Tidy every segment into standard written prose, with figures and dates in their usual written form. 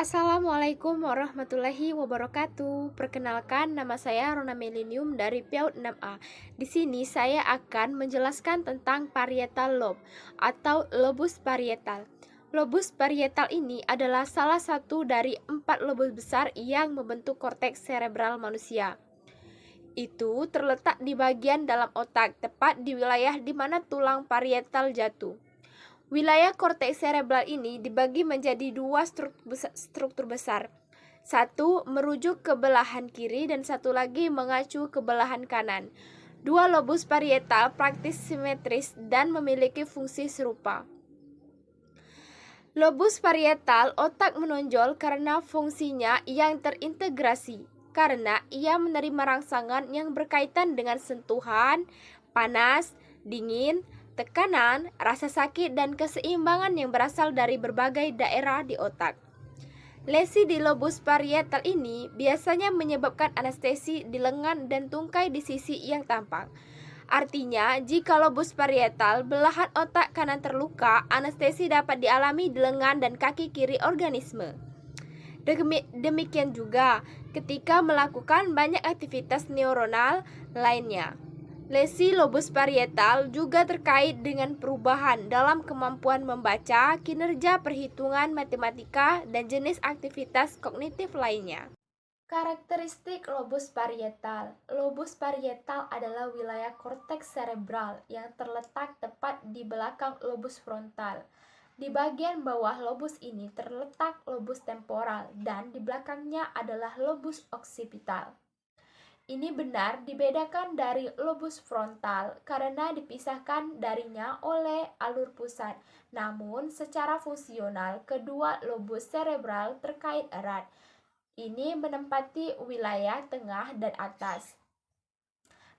Assalamualaikum warahmatullahi wabarakatuh. Perkenalkan, nama saya Rona Milenium dari PAUD 6A. Di sini saya akan menjelaskan tentang parietal lobe atau lobus parietal. Lobus parietal ini adalah salah satu dari 4 lobus besar yang membentuk korteks serebral manusia. Itu terletak di bagian dalam otak, tepat di wilayah di mana tulang parietal jatuh. Wilayah korteks serebral ini dibagi menjadi dua struktur besar. Satu merujuk ke belahan kiri dan satu lagi mengacu ke belahan kanan. Dua lobus parietal praktis simetris dan memiliki fungsi serupa. Lobus parietal otak menonjol karena fungsinya yang terintegrasi, karena ia menerima rangsangan yang berkaitan dengan sentuhan, panas, dingin, tekanan, rasa sakit, dan keseimbangan yang berasal dari berbagai daerah di otak. Lesi di lobus parietal ini biasanya menyebabkan anestesi di lengan dan tungkai di sisi yang tampak. Artinya, jika lobus parietal belahan otak kanan terluka, anestesi dapat dialami di lengan dan kaki kiri organisme. Demikian juga ketika melakukan banyak aktivitas neuronal lainnya. Lesi lobus parietal juga terkait dengan perubahan dalam kemampuan membaca, kinerja perhitungan matematika, dan jenis aktivitas kognitif lainnya. Karakteristik lobus parietal. Lobus parietal adalah wilayah korteks serebral yang terletak tepat di belakang lobus frontal. Di bagian bawah lobus ini terletak lobus temporal dan di belakangnya adalah lobus occipital. Ini benar dibedakan dari lobus frontal karena dipisahkan darinya oleh alur pusat. Namun, secara fungsional, kedua lobus serebral terkait erat. Ini menempati wilayah tengah dan atas,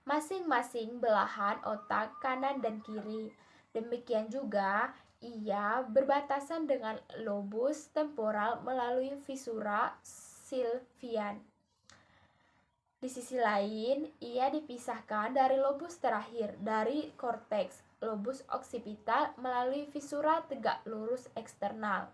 masing-masing belahan otak kanan dan kiri. Demikian juga, ia berbatasan dengan lobus temporal melalui visura sylvian. Di sisi lain, ia dipisahkan dari lobus terakhir dari korteks, lobus occipital melalui visura tegak lurus eksternal.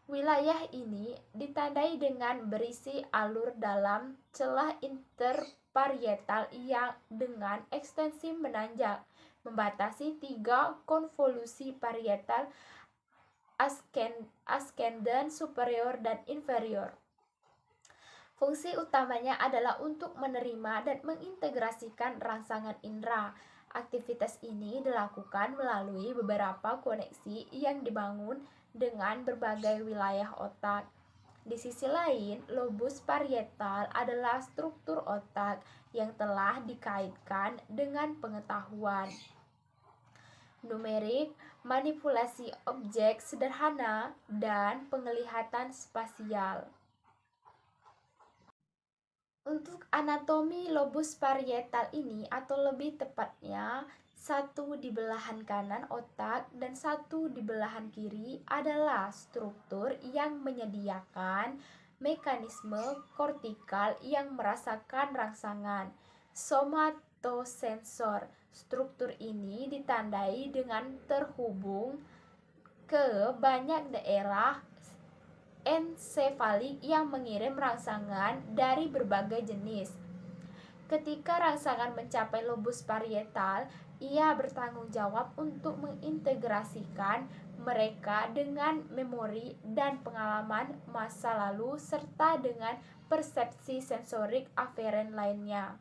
Wilayah ini ditandai dengan berisi alur dalam celah interparietal yang dengan ekstensi menanjak, membatasi 3 konvolusi parietal ascendens, superior, dan inferior. Fungsi utamanya adalah untuk menerima dan mengintegrasikan rangsangan indera. Aktivitas ini dilakukan melalui beberapa koneksi yang dibangun dengan berbagai wilayah otak. Di sisi lain, lobus parietal adalah struktur otak yang telah dikaitkan dengan pengetahuan numerik, manipulasi objek sederhana, dan penglihatan spasial. Untuk anatomi lobus parietal ini, atau lebih tepatnya satu di belahan kanan otak dan satu di belahan kiri, adalah struktur yang menyediakan mekanisme kortikal yang merasakan rangsangan somatosensor. Struktur ini ditandai dengan terhubung ke banyak daerah ensefalik yang mengirim rangsangan dari berbagai jenis. Ketika rangsangan mencapai lobus parietal, ia bertanggung jawab untuk mengintegrasikan mereka dengan memori dan pengalaman masa lalu serta dengan persepsi sensorik aferen lainnya.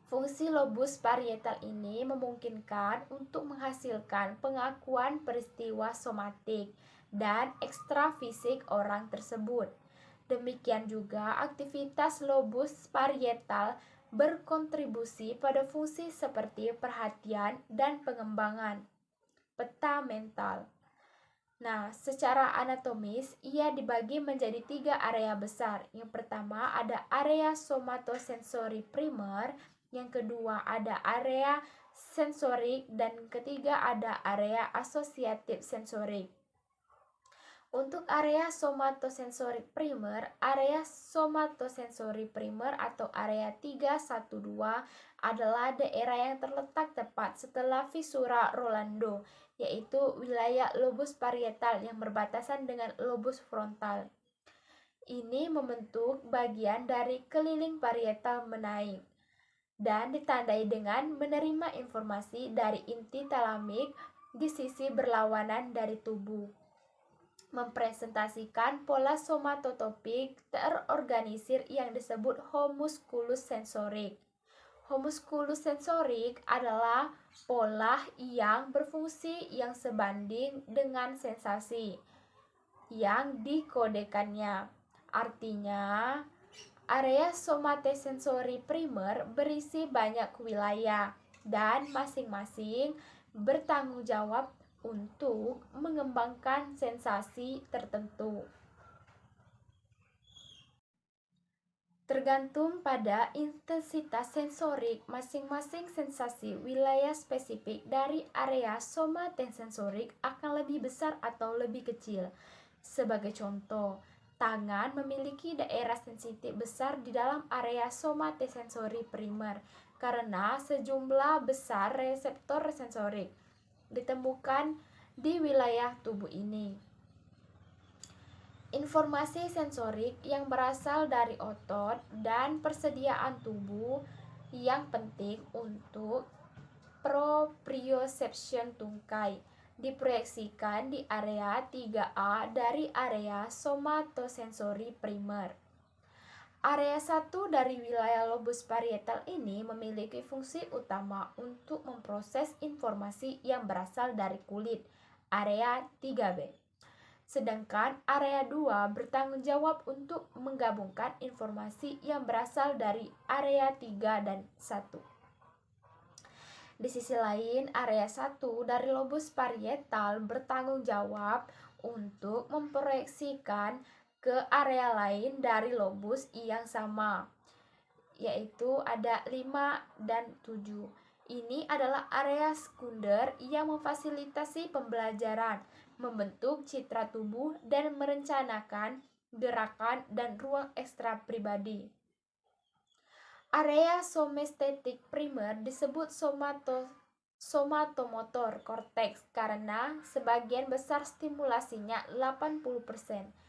Fungsi lobus parietal ini memungkinkan untuk menghasilkan pengakuan peristiwa somatik dan ekstrafisik orang tersebut. Demikian juga aktivitas lobus parietal berkontribusi pada fungsi seperti perhatian dan pengembangan. Peta mental. Nah, secara anatomis, ia dibagi menjadi 3 area besar. Yang pertama ada area somatosensori primer, yang kedua ada area sensorik, dan ketiga ada area asosiatif sensorik. Untuk area somatosensori primer atau area 312 adalah daerah yang terletak tepat setelah visura Rolando, yaitu wilayah lobus parietal yang berbatasan dengan lobus frontal. Ini membentuk bagian dari keliling parietal menaik dan ditandai dengan menerima informasi dari inti talamik di sisi berlawanan dari tubuh. Mempresentasikan pola somatotopik terorganisir yang disebut homusculus sensorik. Homusculus sensorik adalah pola yang berfungsi yang sebanding dengan sensasi yang dikodekannya. Artinya, area somatosensori primer berisi banyak wilayah dan masing-masing bertanggung jawab untuk mengembangkan sensasi tertentu. Tergantung pada intensitas sensorik masing-masing sensasi wilayah spesifik dari area somatosensorik akan lebih besar atau lebih kecil. Sebagai contoh, tangan memiliki daerah sensitif besar di dalam area somatosensori primer karena sejumlah besar reseptor sensorik ditemukan di wilayah tubuh ini. Informasi sensorik yang berasal dari otot dan persediaan tubuh yang penting untuk proprioception tungkai diproyeksikan di area 3A dari area somatosensori primer. Area 1 dari wilayah lobus parietal ini memiliki fungsi utama untuk memproses informasi yang berasal dari kulit, area 3B. Sedangkan area 2 bertanggung jawab untuk menggabungkan informasi yang berasal dari area 3 dan 1. Di sisi lain, area 1 dari lobus parietal bertanggung jawab untuk memproyeksikan ke area lain dari lobus yang sama, yaitu ada 5 dan 7. Ini adalah area sekunder yang memfasilitasi pembelajaran, membentuk citra tubuh, dan merencanakan gerakan dan ruang ekstra pribadi. Area somestetik primer disebut somatomotor cortex karena sebagian besar stimulasinya 80%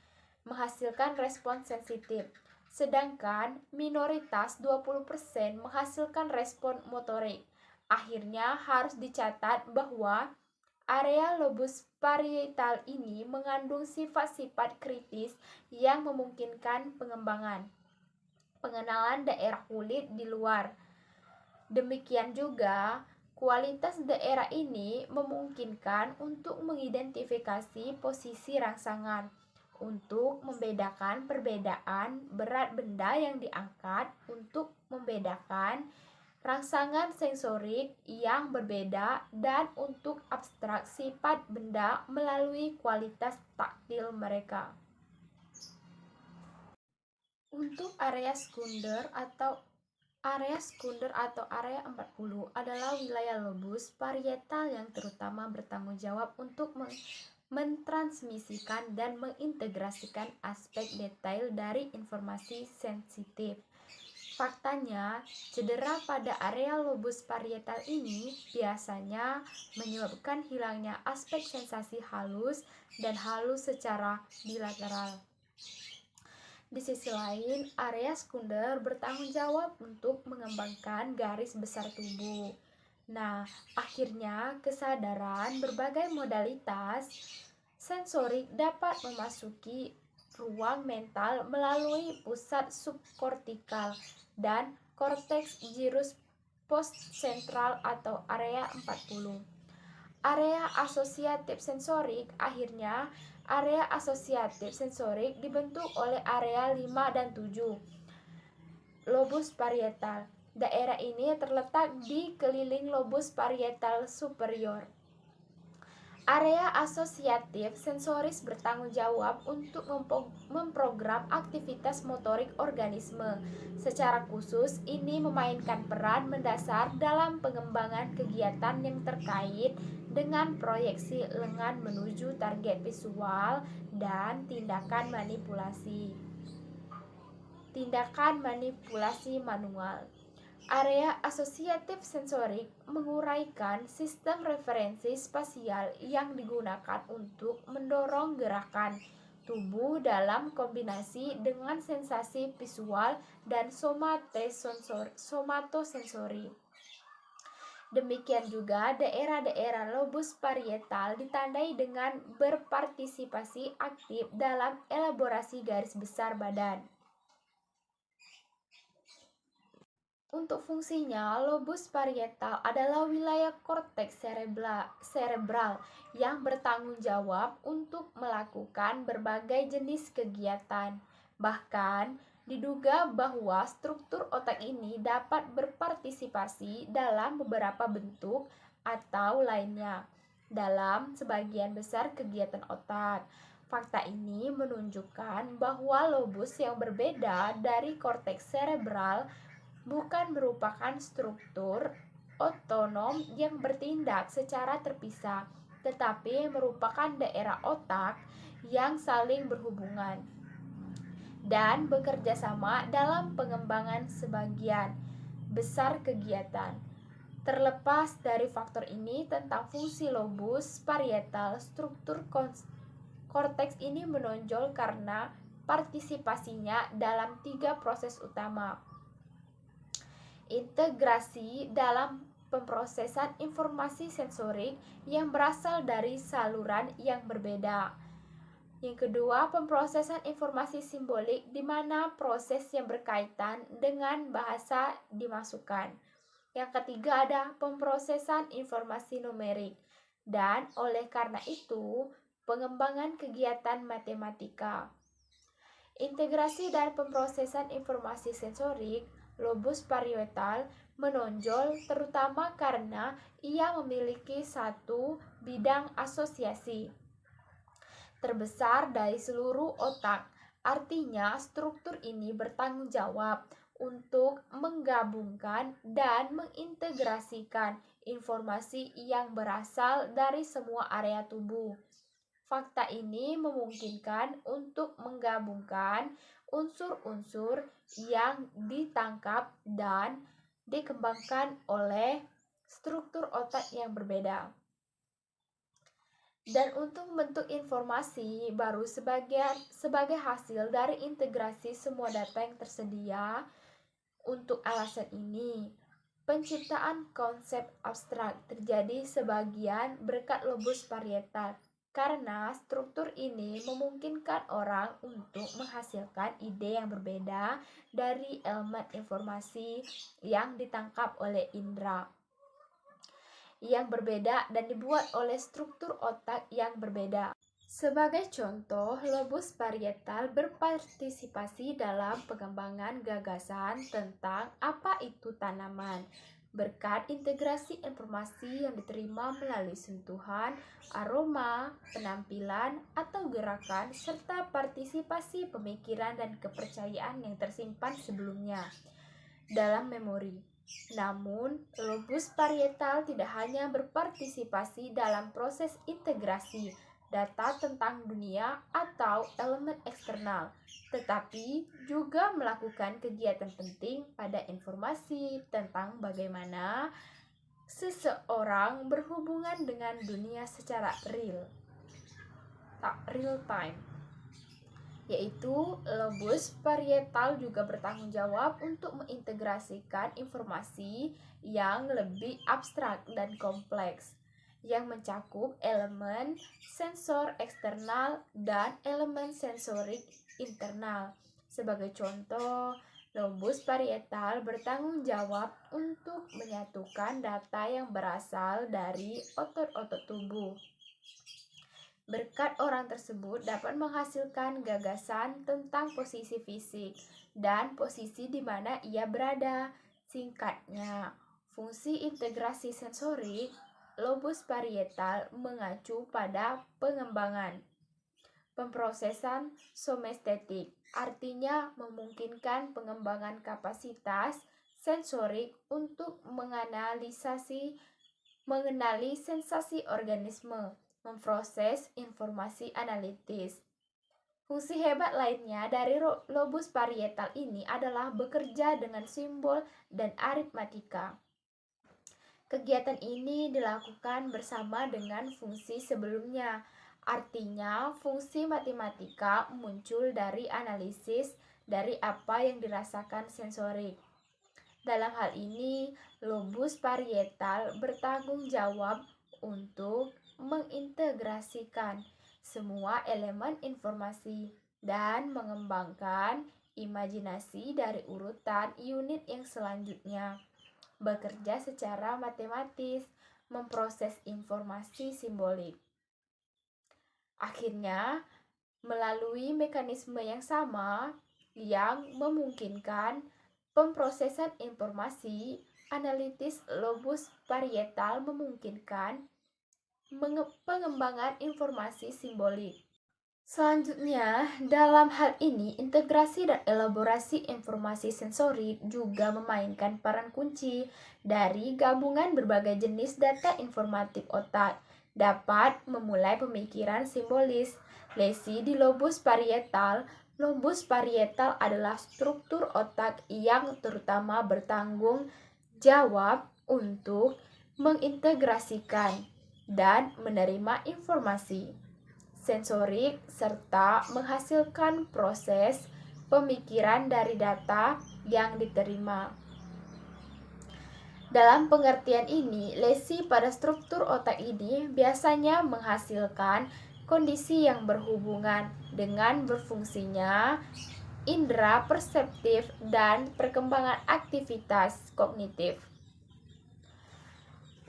menghasilkan respon sensitif, sedangkan minoritas 20% menghasilkan respon motorik. Akhirnya harus dicatat bahwa area lobus parietal ini mengandung sifat-sifat kritis yang memungkinkan pengenalan daerah kulit di luar. Demikian juga, kualitas daerah ini memungkinkan untuk mengidentifikasi posisi rangsangan, untuk membedakan perbedaan berat benda yang diangkat, untuk membedakan rangsangan sensorik yang berbeda, dan untuk abstrak sifat benda melalui kualitas taktil mereka. Untuk area sekunder atau area 40 adalah wilayah lobus parietal yang terutama bertanggung jawab untuk mentransmisikan dan mengintegrasikan aspek detail dari informasi sensitif. Faktanya, cedera pada area lobus parietal ini biasanya menyebabkan hilangnya aspek sensasi halus dan halus secara bilateral. Di sisi lain, area sekunder bertanggung jawab untuk mengembangkan garis besar tubuh. Nah, akhirnya kesadaran berbagai modalitas sensorik dapat memasuki ruang mental melalui pusat subkortikal dan korteks gyrus postcentral atau area 40. Area asosiatif sensorik akhirnya area asosiatif sensorik dibentuk oleh area 5 dan 7 lobus parietal. Daerah ini terletak di keliling lobus parietal superior. Area asosiatif sensoris bertanggung jawab untuk memprogram aktivitas motorik organisme. Secara khusus, ini memainkan peran mendasar dalam pengembangan kegiatan yang terkait dengan proyeksi lengan menuju target visual dan tindakan manipulasi. Tindakan manipulasi manual. Area asosiatif sensorik menguraikan sistem referensi spasial yang digunakan untuk mendorong gerakan tubuh dalam kombinasi dengan sensasi visual dan somatosensori. Demikian juga daerah-daerah lobus parietal ditandai dengan berpartisipasi aktif dalam elaborasi garis besar badan. Untuk fungsinya, lobus parietal adalah wilayah korteks cerebral yang bertanggung jawab untuk melakukan berbagai jenis kegiatan. Bahkan, diduga bahwa struktur otak ini dapat berpartisipasi dalam beberapa bentuk atau lainnya dalam sebagian besar kegiatan otak. Fakta ini menunjukkan bahwa lobus yang berbeda dari korteks cerebral bukan merupakan struktur otonom yang bertindak secara terpisah, tetapi merupakan daerah otak yang saling berhubungan dan bekerja sama dalam pengembangan sebagian besar kegiatan. Terlepas dari faktor ini tentang fungsi lobus parietal, struktur korteks ini menonjol karena partisipasinya dalam 3 proses utama. Integrasi dalam pemrosesan informasi sensorik yang berasal dari saluran yang berbeda. Yang kedua, pemrosesan informasi simbolik di mana proses yang berkaitan dengan bahasa dimasukkan. Yang ketiga ada pemrosesan informasi numerik. Dan oleh karena itu, pengembangan kegiatan matematika. Integrasi dan pemrosesan informasi sensorik lobus parietal menonjol terutama karena ia memiliki satu bidang asosiasi terbesar dari seluruh otak. Artinya, struktur ini bertanggung jawab untuk menggabungkan dan mengintegrasikan informasi yang berasal dari semua area tubuh. Fakta ini memungkinkan untuk menggabungkan unsur-unsur yang ditangkap dan dikembangkan oleh struktur otak yang berbeda. Dan untuk membentuk informasi baru sebagai hasil dari integrasi semua data yang tersedia. Untuk alasan ini, penciptaan konsep abstrak terjadi sebagian berkat lobus parietal. Karena struktur ini memungkinkan orang untuk menghasilkan ide yang berbeda dari elemen informasi yang ditangkap oleh indera yang berbeda dan dibuat oleh struktur otak yang berbeda. Sebagai contoh, lobus parietal berpartisipasi dalam pengembangan gagasan tentang apa itu tanaman. Berkat integrasi informasi yang diterima melalui sentuhan, aroma, penampilan, atau gerakan, serta partisipasi pemikiran dan kepercayaan yang tersimpan sebelumnya dalam memori. Namun, lobus parietal tidak hanya berpartisipasi dalam proses integrasi data tentang dunia atau elemen eksternal, tetapi juga melakukan kegiatan penting pada informasi tentang bagaimana seseorang berhubungan dengan dunia secara real time. Yaitu lobus parietal juga bertanggung jawab untuk mengintegrasikan informasi yang lebih abstrak dan kompleks yang mencakup elemen sensor eksternal dan elemen sensorik internal. Sebagai contoh, lobus parietal bertanggung jawab untuk menyatukan data yang berasal dari otot-otot tubuh. Berkat orang tersebut dapat menghasilkan gagasan tentang posisi fisik dan posisi di mana ia berada. Singkatnya, fungsi integrasi sensorik lobus parietal mengacu pada pengembangan. Pemrosesan somestetik artinya memungkinkan pengembangan kapasitas sensorik untuk mengenali sensasi organisme, memproses informasi analitis. Fungsi hebat lainnya dari lobus parietal ini adalah bekerja dengan simbol dan aritmatika. Kegiatan ini dilakukan bersama dengan fungsi sebelumnya. Artinya, fungsi matematika muncul dari analisis dari apa yang dirasakan sensorik. Dalam hal ini, lobus parietal bertanggung jawab untuk mengintegrasikan semua elemen informasi dan mengembangkan imajinasi dari urutan unit yang selanjutnya. Bekerja secara matematis, memproses informasi simbolik. Akhirnya, melalui mekanisme yang sama yang memungkinkan pemrosesan informasi analitis lobus parietal memungkinkan pengembangan informasi simbolik. Selanjutnya, dalam hal ini, integrasi dan elaborasi informasi sensorik juga memainkan peran kunci dari gabungan berbagai jenis data informatif otak dapat memulai pemikiran simbolis. Lesi di lobus parietal. Lobus parietal adalah struktur otak yang terutama bertanggung jawab untuk mengintegrasikan dan menerima informasi sensorik serta menghasilkan proses pemikiran dari data yang diterima. Dalam pengertian ini, lesi pada struktur otak ini biasanya menghasilkan kondisi yang berhubungan dengan berfungsinya indera perseptif dan perkembangan aktivitas kognitif.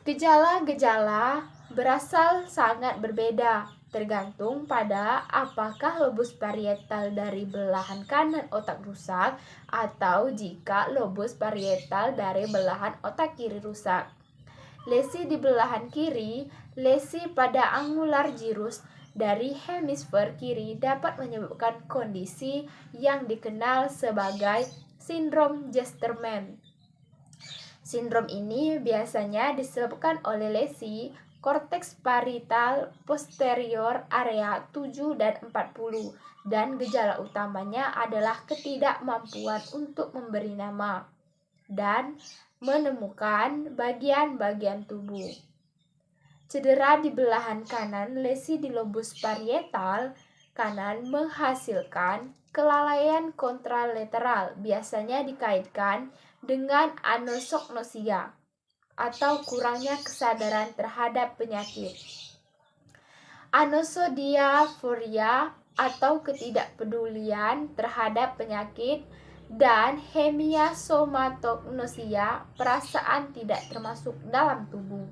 Gejala-gejala berasal sangat berbeda, tergantung pada apakah lobus parietal dari belahan kanan otak rusak atau jika lobus parietal dari belahan otak kiri rusak. Lesi di belahan kiri, lesi pada angular gyrus dari hemisfer kiri dapat menyebabkan kondisi yang dikenal sebagai sindrom Gerstmann. Sindrom ini biasanya disebabkan oleh lesi korteks parietal posterior area 7 dan 40 dan gejala utamanya adalah ketidakmampuan untuk memberi nama dan menemukan bagian-bagian tubuh. Cedera di belahan kanan, lesi di lobus parietal kanan menghasilkan kelalaian kontralateral, biasanya dikaitkan dengan anosognosia atau kurangnya kesadaran terhadap penyakit. Anosodiaphoria atau ketidakpedulian terhadap penyakit dan hemiasomatognosia, perasaan tidak termasuk dalam tubuh.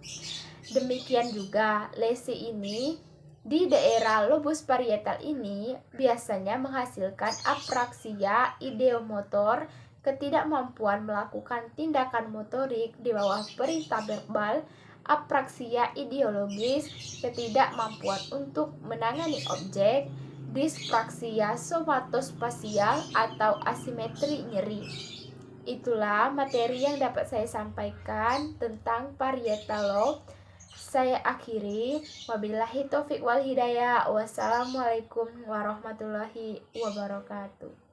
Demikian juga lesi ini di daerah lobus parietal ini biasanya menghasilkan apraksia ideomotor, ketidakmampuan melakukan tindakan motorik di bawah perintah verbal, apraksia ideologis, ketidakmampuan untuk menangani objek, dispraksia somatospasial atau asimetri nyeri. Itulah materi yang dapat saya sampaikan tentang parietal lobe. Saya akhiri, wabillahi taufik wal hidayah. Wassalamualaikum warahmatullahi wabarakatuh.